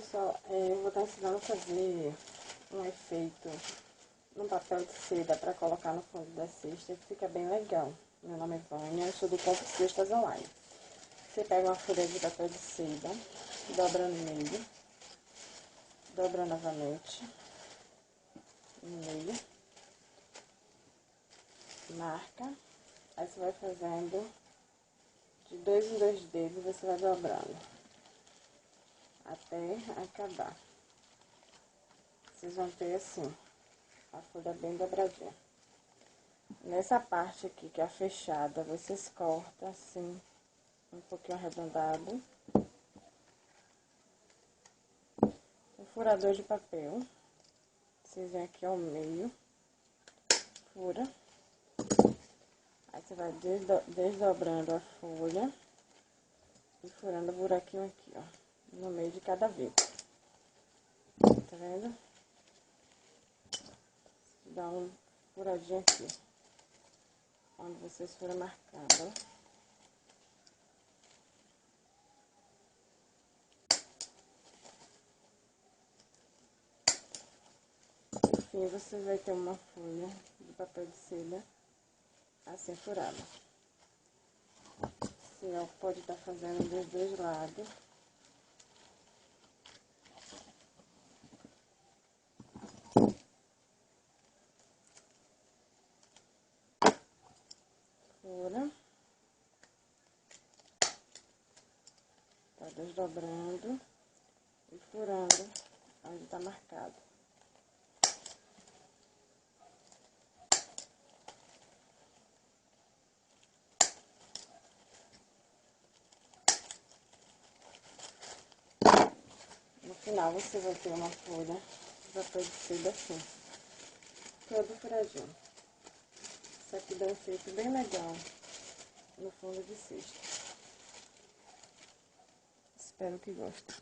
pessoal, eu vou estar ensinando a fazer um efeito no papel de seda para colocar no fundo da cesta, que fica bem legal. Meu nome é Vânia, eu sou do Compre Cestas Online. Você pega uma folha de papel de seda, dobra no meio, dobra novamente no meio, marca, aí você vai fazendo de 2 em 2 dedos, você vai dobrando até acabar. Vocês vão ter assim, a folha bem dobradinha. Nessa parte aqui que é a fechada, vocês cortam assim, um pouquinho arredondado, um furador de papel. Vocês vêm aqui ao meio, fura, aí você vai desdobrando a folha e furando o buraquinho aqui, ó, no meio de cada vez. Tá vendo? Dá um furadinho aqui, onde vocês foram marcando, ó. Enfim, você vai ter uma folha de papel de seda assim furada. Você pode estar fazendo dos dois lados. Fura. Tá desdobrando e furando onde tá marcado. No final você vai ter uma folha de papel de seda assim, todo furadinho. Isso aqui dá um efeito bem legal no fundo de cesta. Espero que gostem.